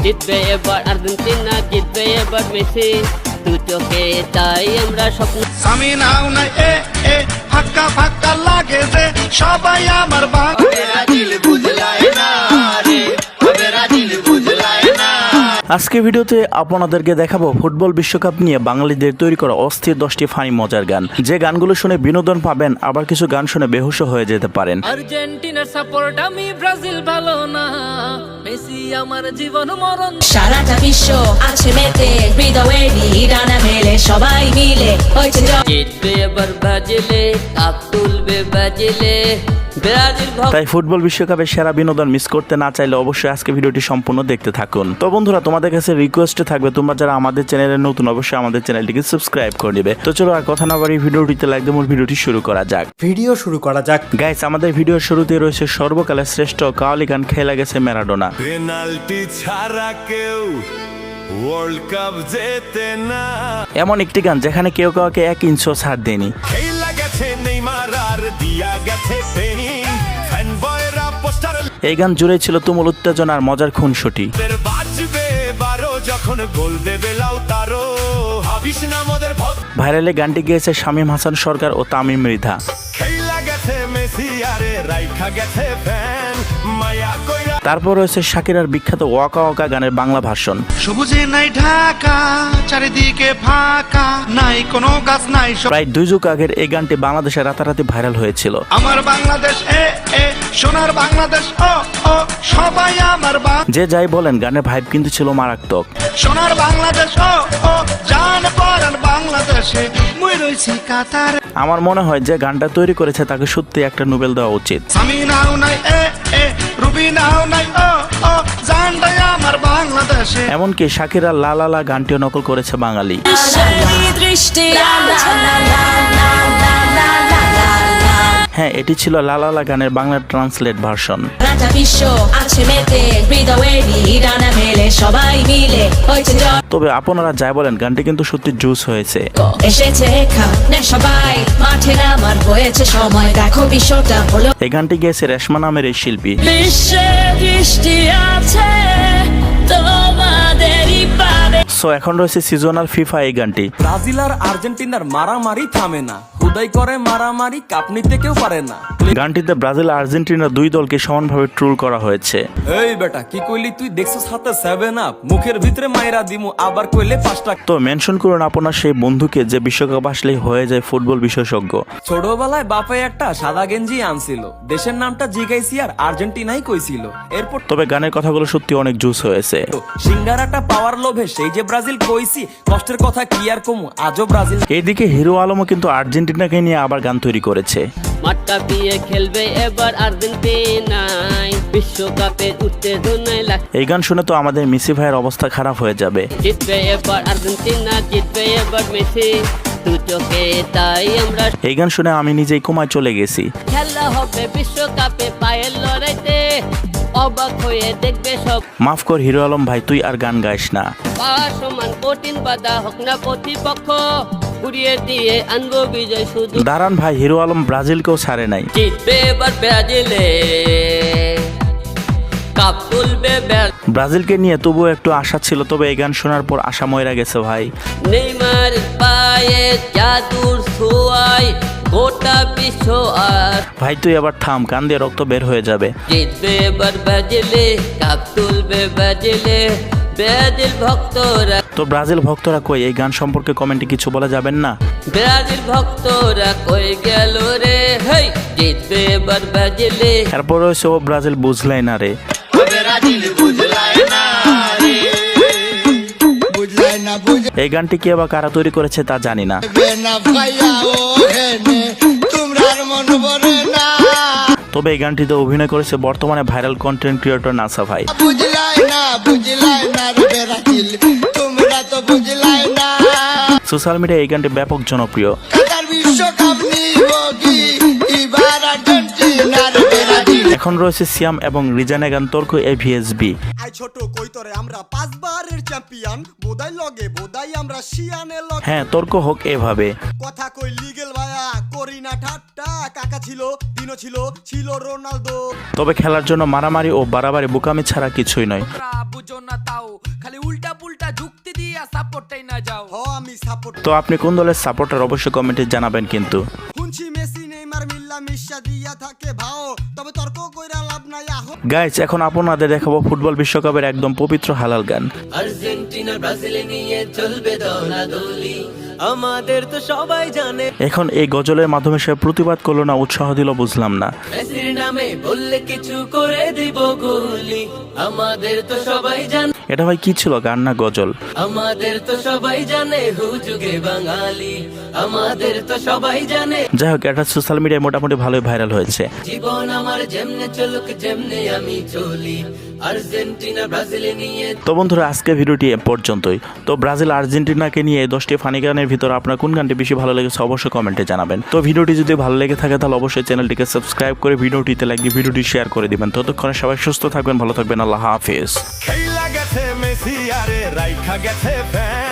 জিতবে এবার আর্জেন্টিনা, জিতবে এবার মেসি, দু চোখে তাই আমরা স্বপ্ন। আমি নাও না এ এ ফাক্কা ফাক্কা লাগে যে সবাই আমার ব্রাজিল বুঝলাই না রে, ব্রাজিল বুঝলাই না। আজকে ভিডিওতে আপনাদেরকে দেখাবো ফুটবল বিশ্বকাপ নিয়ে বাঙালিদের তৈরি করা অস্থির 10টি ফানি মজার গান। যে গানগুলো শুনে বিনোদন পাবেন, আবার কিছু গান শুনে বেহুশ হয়ে যেতে পারেন। আর্জেন্টিনার সাপোর্ট আমি, ব্রাজিল ভালো না, মেসি আমার জীবন মরণ। সারাটা বিশ্ব আছে মেতে, হৃদয়ে ডানা মেলে সবাই মিলে হয়েছে জিতবে এবার ব্রাজিলে, কাপ তুলবে ব্রাজিলে, ব্রাজিল তাই ফুটবল বিশ্বকাপের সেরা বিনোদন মিস করতে না চাইলে অবশ্যই আজকে ভিডিওটি সম্পূর্ণ দেখতে থাকুন। তো বন্ধুরা, তোমাদের কাছে রিকোয়েস্ট থাকবে, তোমরা যারা আমাদের চ্যানেলে নতুন অবশ্যই আমাদের চ্যানেলটিকে সাবস্ক্রাইব করে দিবে। তো চলো আর কথা না বাড়িয়ে ভিডিওটিতে লাইক দিয়ে মূল ভিডিওটি শুরু করা যাক। গাইস, আমাদের ভিডিওর শুরুতে রয়েছে সর্বকালের শ্রেষ্ঠ কাওয়ালি গান খেলা গেছে ম্যারাডোনা। পেনাল্টি ছাড়া কেউ ওয়ার্ল্ড কাপ জেতে না, এমন একটি গান যেখানে কেউ কাউকে 1 ইঞ্চও ছাড় দেয়নি। খেলা গেছে নেইমার আর দিয়া গেছে পেইন, ফ্যানবয়রা পোস্টার এই গান জুড়ে ছিল তুমুল উত্তেজনা আর মজার খুনসুটি। বাজবে 12 যখন গোল দেবে লাউতারো, ভাবিস না মোদের ভাইরালে গানটি গেয়েছে শামীম হাসান সরকার ও তামিম মৃধা। খেলা গেছে মেসি আরে রাইখা গেছে ফ্যান, মায়া কইরা। তারপর রয়েছে শাকিরার বিখ্যাত ওয়াকা ওয়াকা গানের বাংলা ভার্সন। সবুজে নাই ঢাকা, চারিদিকে ফাঁকা, নাই কোনো গাছ নাই। প্রায় 2 যুগ আগের এই গানটি বাংলাদেশে রাতারাতি ভাইরাল হয়েছিল। আমার বাংলাদেশ এ এ সোনার বাংলাদেশ ও ও সবাই আমার যে যাই বলেন, গানের ভাইব কিন্তু ছিল মারাত্মক। সোনার বাংলাদেশ ও ও জান পরান বাংলাদেশে মুই রইছি কাতার। আমার মনে হয় যে গানটা তৈরি করেছে তাকে সত্যি একটা নোবেল দেওয়া উচিত। আমি নাও নাই এ এ রুবি নাও নাই ও ও জানটাই আমার বাংলাদেশে। এমনকি শাকিরা লা লা লা গানটিও নকল করেছে বাঙালি। দৃষ্টি হ্যাঁ, এটি ছিল লা লা লা গানের বাংলা ট্রান্সলেট ভার্সন। সারাটা বিশ্ব আছে মেতে, হৃদয়ে ডানা মেলে সবাই মিলে হয়েছে তবে আপনারা যাই বলেন, গানটি কিন্তু সত্যি জুস হয়েছে। এসেছে এখানে সবাই মাঠে নামার হয়েছে সময়, দেখো বিশ্বটা হলো। এই গানটি গেয়েছে রেশমা নামের এই শিল্পী। বিশ্বে দৃষ্টি আছে তোমাদেরই পাবে। সো এখন রয়েছে সিজনাল ফিফা এই গানটি। ব্রাজিল আর আর্জেন্টিনার মারামারি থামে না, খুদাই করে মারামারি, কাপ নিতে কেউ পারে না। গানটিতে ব্রাজিল আর আর্জেন্টিনা 2 দলকে সমানভাবে ট্রোল করা হয়েছে। এই বেটা কি কইলি তুই, দেখছস হাতে 7 আপ, মুখের ভিতরে মাইরা দিমু, আবার কইলে 5টা। তো মেনশন করুন আপনার সেই বন্ধুকে যে বিশ্বকাপ আসলেই হয়ে যায় ফুটবল বিশেষজ্ঞ। ছোটবেলায় বাপে একটা সাদা গেঞ্জি আনছিল, দেশের নামটা জিগাইছি আর আর্জেন্টিনাই কইছিল। এরপর তবে গানের কথাগুলো সত্যি অনেক জুস হয়েছে। সিঙ্গারাটা পাওয়ার লোভে সেই যে ব্রাজিল কইছি, কষ্টের কথা কি আর কমু, আজও ব্রাজিল। এইদিকে হিরো আলমও কিন্তু আর্জেন্টিনাকে নিয়ে আবার গান তৈরি করেছে। মাঠটা পিয়ে খেলবে এবার আর্জেন্টিনায়, বিশ্বকাপের উত্তেজনায় এই গান শুনে তো আমাদের মেসি ভাইয়ের অবস্থা খারাপ হয়ে যাবে। জিতবে এবার আর্জেন্টিনা, জিতবে এবার মেসি, দু চোখে তাই আমরা। এই গান শুনে আমি নিজেই কোমায় চলে গেছি। খেলা হবে বিশ্বকাপে পায়ের লড়াইতে, অবাক হয়ে দেখবে সব। মাফ কর হিরো আলম ভাই, তুই আর গান গাইস না। পাওয়া সমান কঠিন বাধা হোক না প্রতিপক্ষ, ঘুরিয়ে দিয়ে আনবো বিজয় শুধু। দাঁড়ান ভাই, হিরো আলম ব্রাজিলকেও ছাড়ে নাই। জিতবে এবার ব্রাজিলে, কাপ তুলবে ব্রাজিলকে নিয়ে তবুও একটু আশা ছিল, তবে এই গান শোনার পর আশা মইরা গেছে ভাই। নেইমার পায়ে জাদুর ছোঁয়ায় গোটা বিশ্ব আর। ভাই তুই এবার থাম, কান দিয়ে রক্ত বের হয়ে যাবে। জিতবে এবার ব্রাজিলে, কাপ তুলবে ব্রাজিলে, ব্রাজিল ভক্তরা। তো ব্রাজিল ভক্তরা কই, এই গান সম্পর্কে কমেন্টে কিছু বলা যাবেন না? ব্রাজিল ভক্তরা কই গেল রে, হেই জিতবে এবার ব্রাজিলে। এরপর রয়েছে ও ব্রাজিল বুঝলাই না রে। এই গানটি কে বা কারা তৈরি করেছে তা জানি না। তবে এই গানটিতে অভিনয় করেছে বর্তমানে ভাইরাল কন্টেন্ট ক্রিয়েটর নাসা ভাই। সোশ্যাল মিডিয়ায় এই গানটি ব্যাপক জনপ্রিয়। এখন রয়েছে সিয়াম এবং রিজানেগান তর্ক এভিএসবি। আই ছোট কইতরে আমরা 5 বারের চ্যাম্পিয়ন বোদাই লগে বোদাই আমরা শিয়ানে লগে হ্যাঁ, তর্ক হোক এভাবে। কথা কই লিগেল ভাইয়া করি না ঠাট্টা কাকা ছিল দিনো ছিল ছিল রোনালদো তবে খেলার জন্য মারামারি ও বাড়াবাড়ি বোকামি ছাড়া কিছুই নয়। বুঝো না তাও খালি উল্টা পুল্টা যুক্তি দিয়া সাপোর্টটাই না যাও হ আমি সাপোর্ট তো আপনি কোন দলের সাপোর্টার অবশ্যই কমেন্টে জানাবেন কিন্তু। শুনছি মেসি নেইমার মিল্লা মিশা দিয়া থাকে ভাও তবে তর্ক কইরা লাভ নাই আহো গাইস, এখন আপনাদের দেখাবো ফুটবল বিশ্বকাপের একদম পবিত্র হালাল গান। আর্জেন্টিনা ব্রাজিল নিয়ে চলবে দলাদলি, আমাদের তো সবাই জানে। এখন এই গজলের মাধ্যমে সে প্রতিবাদ করলো না, উৎসাহ দিল, বুঝলাম না। মেসির নামে বললে কিছু করে দিব গুলি, আমাদের তো সবাই জানে। এটা ভাই কি ছিল, গান না গজল? আমাদের তো সবাই জানে হুজুগে বাঙালি, আমাদের তো সবাই জানে। যাই হোক, এটা সোশ্যাল মিডিয়ায় মোটামুটি ভালোই ভাইরাল হয়েছে। জীবন আমার যেমনে চলুক যেমনে আমি চলি, আর্জেন্টিনা ব্রাজিল নিয়ে। তো বন্ধুরা, আজকে ভিডিওটি এ পর্যন্তই। তো ব্রাজিল আর্জেন্টিনাকে নিয়ে 10টি ফানি গানের ভিতর আপনার কোন গানটি বেশি ভালো লেগেছে অবশ্যই কমেন্টে জানাবেন। তো ভিডিওটি যদি ভালো লেগে থাকে তাহলে অবশ্যই চ্যানেলটিকে সাবস্ক্রাইব করে ভিডিওটিতে লাইক দিয়ে ভিডিওটি শেয়ার করে দিবেন। ততক্ষণে সবাই সুস্থ থাকবেন, ভালো থাকবেন। আল্লাহ হাফেজ। খেলা গেছে মেসি আরে রাইখা গেছে ফ্যান